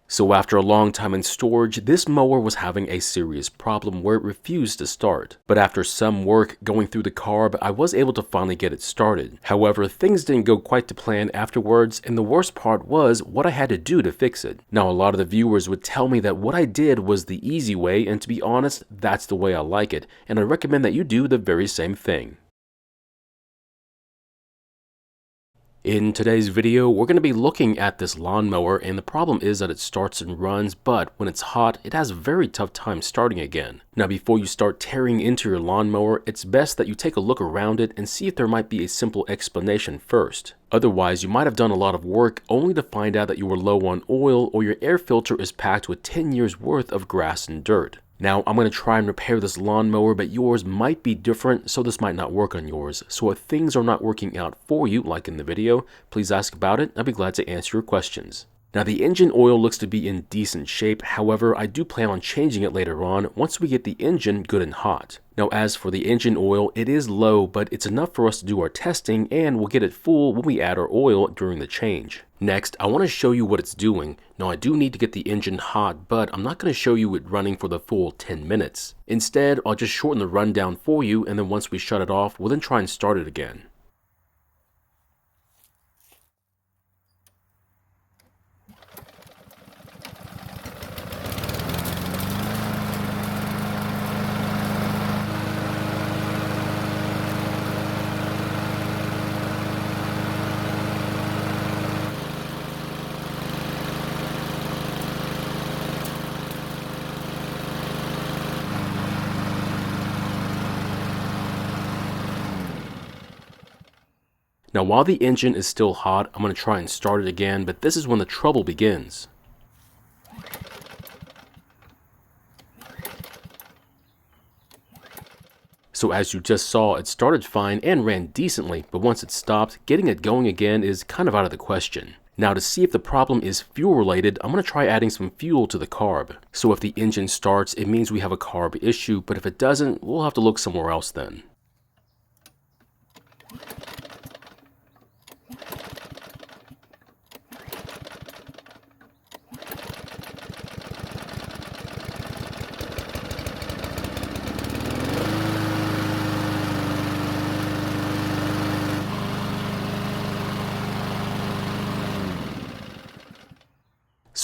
So after a long time in storage, this mower was having a serious problem where it refused to start. But after some work going through the carb, I was able to finally get it started. However, things didn't go quite to plan afterwards, and the worst part was what I had to do to fix it. Now, a lot of the viewers would tell me that what I did was the easy way, and to be honest, that's the way I like it, and I recommend that you do the very same thing. In today's video, we're going to be looking at this lawnmower, and the problem is that it starts and runs, but when it's hot, it has a very tough time starting again. Now, before you start tearing into your lawnmower, it's best that you take a look around it and see if there might be a simple explanation first. Otherwise, you might have done a lot of work only to find out that you were low on oil or your air filter is packed with 10 years worth of grass and dirt. Now, I'm going to try and repair this lawnmower, but yours might be different, so this might not work on yours. So if things are not working out for you, like in the video, please ask about it. I'll be glad to answer your questions. Now, the engine oil looks to be in decent shape. However, I do plan on changing it later on once we get the engine good and hot. Now, as for the engine oil, it is low, but it's enough for us to do our testing, and we'll get it full when we add our oil during the change. Next, I want to show you what it's doing. Now, I do need to get the engine hot, but I'm not going to show you it running for the full 10 minutes. Instead, I'll just shorten the rundown for you, and then once we shut it off, we'll then try and start it again. Now, while the engine is still hot, I'm going to try and start it again, but this is when the trouble begins. So as you just saw, it started fine and ran decently, but once it stopped, getting it going again is kind of out of the question. Now, to see if the problem is fuel related, I'm going to try adding some fuel to the carb. So if the engine starts, it means we have a carb issue, but if it doesn't, we'll have to look somewhere else then.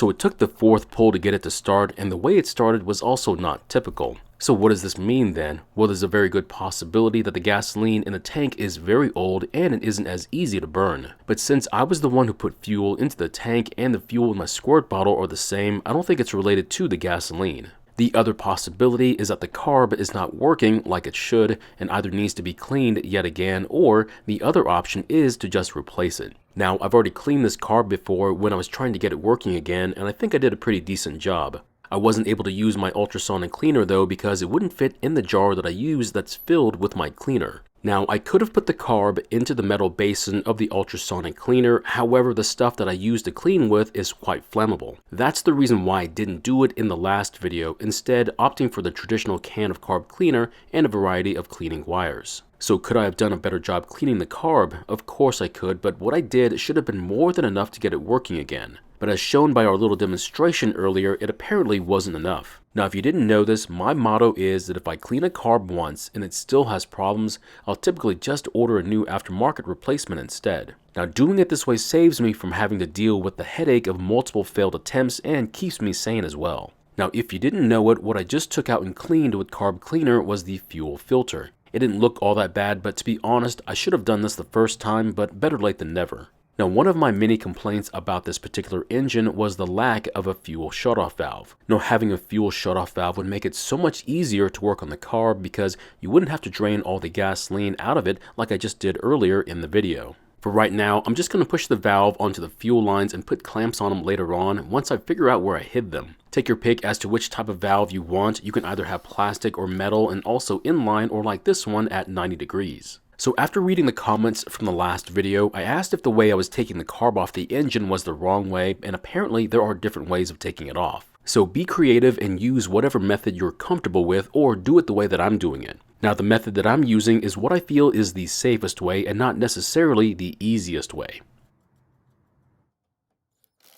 So it took the fourth pull to get it to start, and the way it started was also not typical. So what does this mean then? Well, there's a very good possibility that the gasoline in the tank is very old and it isn't as easy to burn. But since I was the one who put fuel into the tank and the fuel in my squirt bottle are the same, I don't think it's related to the gasoline. The other possibility is that the carb is not working like it should and either needs to be cleaned yet again, or the other option is to just replace it. Now, I've already cleaned this carb before when I was trying to get it working again, and I think I did a pretty decent job. I wasn't able to use my ultrasonic cleaner though because it wouldn't fit in the jar that I use that's filled with my cleaner. Now, I could have put the carb into the metal basin of the ultrasonic cleaner, however, the stuff that I use to clean with is quite flammable. That's the reason why I didn't do it in the last video, instead opting for the traditional can of carb cleaner and a variety of cleaning wires. So could I have done a better job cleaning the carb? Of course I could, but what I did should have been more than enough to get it working again. But as shown by our little demonstration earlier, it apparently wasn't enough. Now, if you didn't know this, my motto is that if I clean a carb once and it still has problems, I'll typically just order a new aftermarket replacement instead. Now, doing it this way saves me from having to deal with the headache of multiple failed attempts and keeps me sane as well. Now, if you didn't know it, what I just took out and cleaned with carb cleaner was the fuel filter. It didn't look all that bad, but to be honest, I should have done this the first time, but better late than never. Now, one of my many complaints about this particular engine was the lack of a fuel shutoff valve. Now, having a fuel shutoff valve would make it so much easier to work on the carb because you wouldn't have to drain all the gasoline out of it like I just did earlier in the video. For right now, I'm just going to push the valve onto the fuel lines and put clamps on them later on once I figure out where I hid them. Take your pick as to which type of valve you want. You can either have plastic or metal and also inline or like this one at 90 degrees. So after reading the comments from the last video, I asked if the way I was taking the carb off the engine was the wrong way, and apparently there are different ways of taking it off. So be creative and use whatever method you're comfortable with, or do it the way that I'm doing it. Now, the method that I'm using is what I feel is the safest way and not necessarily the easiest way.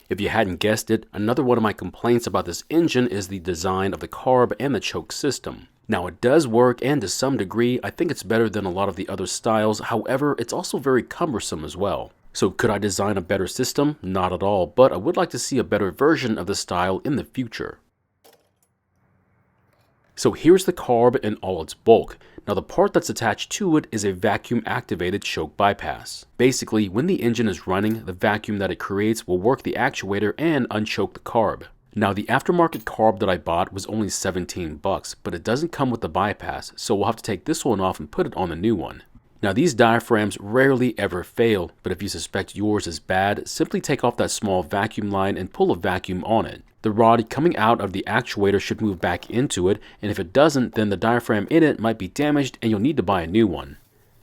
If you hadn't guessed it, another one of my complaints about this engine is the design of the carb and the choke system. Now it does work, and to some degree I think it's better than a lot of the other styles. However, it's also very cumbersome as well. So could I design a better system? Not at all, but I would like to see a better version of the style in the future. So here's the carb in all its bulk. Now the part that's attached to it is a vacuum activated choke bypass. Basically, when the engine is running, the vacuum that it creates will work the actuator and unchoke the carb. Now the aftermarket carb that I bought was only $17, but it doesn't come with the bypass, so we'll have to take this one off and put it on the new one. Now these diaphragms rarely ever fail, but if you suspect yours is bad, simply take off that small vacuum line and pull a vacuum on it. The rod coming out of the actuator should move back into it, and if it doesn't, then the diaphragm in it might be damaged and you'll need to buy a new one.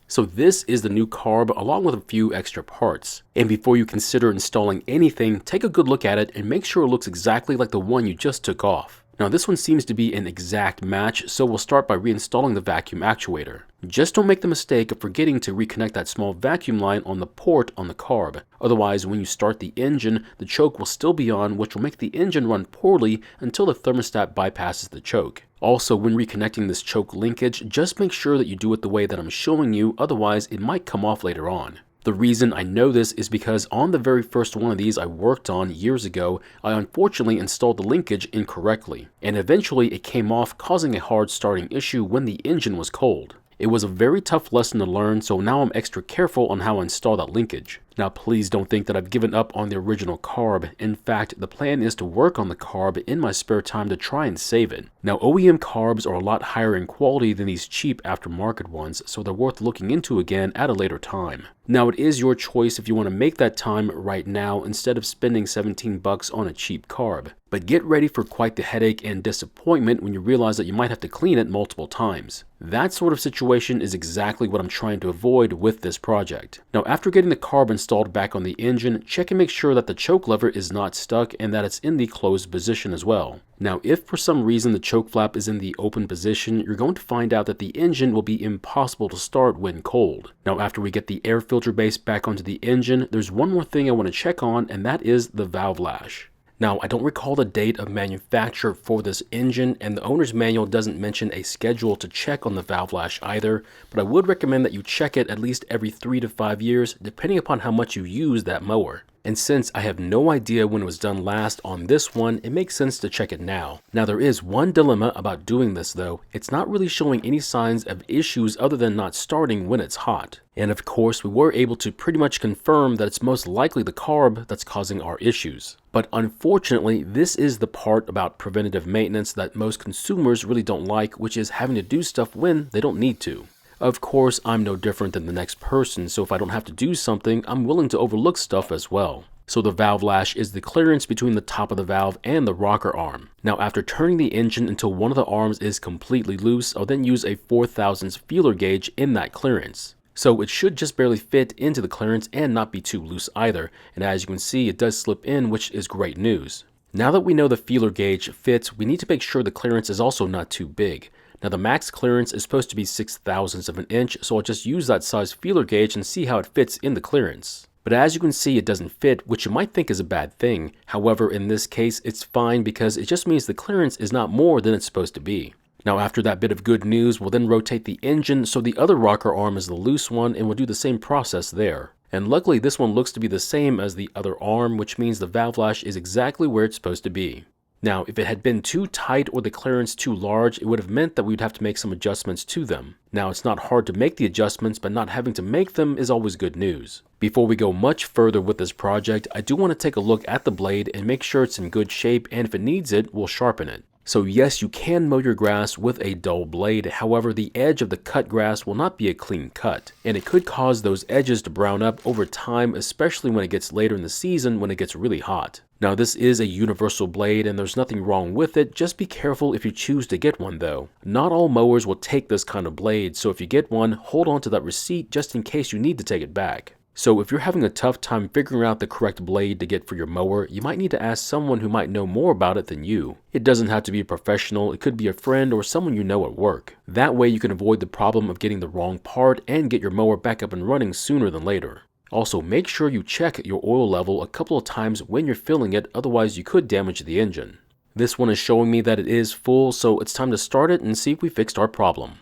So this is the new carb along with a few extra parts. And before you consider installing anything, take a good look at it and make sure it looks exactly like the one you just took off. Now this one seems to be an exact match, so we'll start by reinstalling the vacuum actuator. Just don't make the mistake of forgetting to reconnect that small vacuum line on the port on the carb. Otherwise, when you start the engine, the choke will still be on, which will make the engine run poorly until the thermostat bypasses the choke. Also, when reconnecting this choke linkage, just make sure that you do it the way that I'm showing you, otherwise it might come off later on. The reason I know this is because on the very first one of these I worked on years ago, I unfortunately installed the linkage incorrectly, and eventually it came off, causing a hard starting issue when the engine was cold. It was a very tough lesson to learn, so now I'm extra careful on how I install that linkage. Now please don't think that I've given up on the original carb. In fact, the plan is to work on the carb in my spare time to try and save it. Now OEM carbs are a lot higher in quality than these cheap aftermarket ones, so they're worth looking into again at a later time. Now it is your choice if you want to make that time right now instead of spending $17 on a cheap carb. But get ready for quite the headache and disappointment when you realize that you might have to clean it multiple times. That sort of situation is exactly what I'm trying to avoid with this project. Now after getting the carb installed back on the engine, check and make sure that the choke lever is not stuck and that it's in the closed position as well. Now if for some reason the choke flap is in the open position, you're going to find out that the engine will be impossible to start when cold. Now after we get the air filter base back onto the engine, there's one more thing I want to check on, and that is the valve lash. Now, I don't recall the date of manufacture for this engine, and the owner's manual doesn't mention a schedule to check on the valve lash either, but I would recommend that you check it at least every 3 to 5 years, depending upon how much you use that mower. And since I have no idea when it was done last on this one, it makes sense to check it now. Now there is one dilemma about doing this though. It's not really showing any signs of issues other than not starting when it's hot. And of course, we were able to pretty much confirm that it's most likely the carb that's causing our issues. But unfortunately, this is the part about preventative maintenance that most consumers really don't like, which is having to do stuff when they don't need to. Of course, I'm no different than the next person, so if I don't have to do something, I'm willing to overlook stuff as well. So the valve lash is the clearance between the top of the valve and the rocker arm. Now after turning the engine until one of the arms is completely loose, I'll then use a 4/1000 feeler gauge in that clearance. So it should just barely fit into the clearance and not be too loose either, and as you can see it does slip in, which is great news. Now that we know the feeler gauge fits, we need to make sure the clearance is also not too big. Now the max clearance is supposed to be 6/1000 of an inch, so I'll just use that size feeler gauge and see how it fits in the clearance. But as you can see, it doesn't fit, which you might think is a bad thing. However, in this case, it's fine because it just means the clearance is not more than it's supposed to be. Now after that bit of good news, we'll then rotate the engine so the other rocker arm is the loose one, and we'll do the same process there. And luckily this one looks to be the same as the other arm, which means the valve lash is exactly where it's supposed to be. Now, if it had been too tight or the clearance too large, it would have meant that we'd have to make some adjustments to them. Now, it's not hard to make the adjustments, but not having to make them is always good news. Before we go much further with this project, I do want to take a look at the blade and make sure it's in good shape, and if it needs it, we'll sharpen it. So yes, you can mow your grass with a dull blade, however the edge of the cut grass will not be a clean cut, and it could cause those edges to brown up over time, especially when it gets later in the season when it gets really hot. Now this is a universal blade and there's nothing wrong with it, just be careful if you choose to get one though. Not all mowers will take this kind of blade, so if you get one, hold on to that receipt just in case you need to take it back. So if you're having a tough time figuring out the correct blade to get for your mower, you might need to ask someone who might know more about it than you. It doesn't have to be a professional, it could be a friend or someone you know at work. That way you can avoid the problem of getting the wrong part and get your mower back up and running sooner than later. Also, make sure you check your oil level a couple of times when you're filling it, otherwise you could damage the engine. This one is showing me that it is full, so it's time to start it and see if we fixed our problem.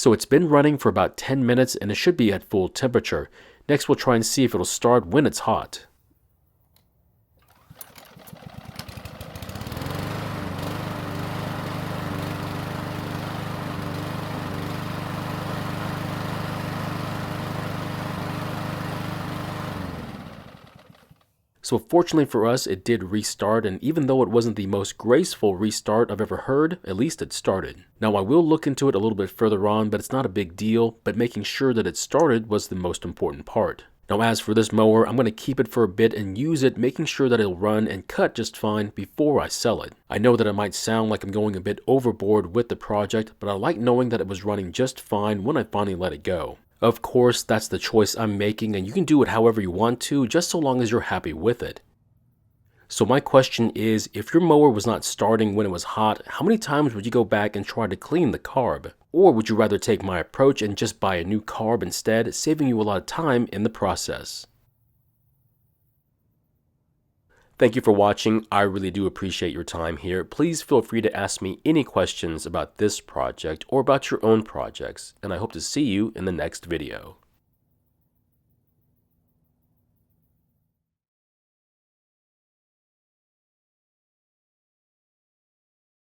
So it's been running for about 10 minutes and it should be at full temperature. Next we'll try and see if it'll start when it's hot. So fortunately for us, it did restart, and even though it wasn't the most graceful restart I've ever heard, at least it started. Now I will look into it a little bit further on, but it's not a big deal, but making sure that it started was the most important part. Now as for this mower, I'm going to keep it for a bit and use it, making sure that it'll run and cut just fine before I sell it. I know that it might sound like I'm going a bit overboard with the project, but I like knowing that it was running just fine when I finally let it go. Of course, that's the choice I'm making, and you can do it however you want to, just so long as you're happy with it. So my question is, if your mower was not starting when it was hot, how many times would you go back and try to clean the carb? Or would you rather take my approach and just buy a new carb instead, saving you a lot of time in the process? Thank you for watching. I really do appreciate your time here. Please feel free to ask me any questions about this project or about your own projects, and I hope to see you in the next video.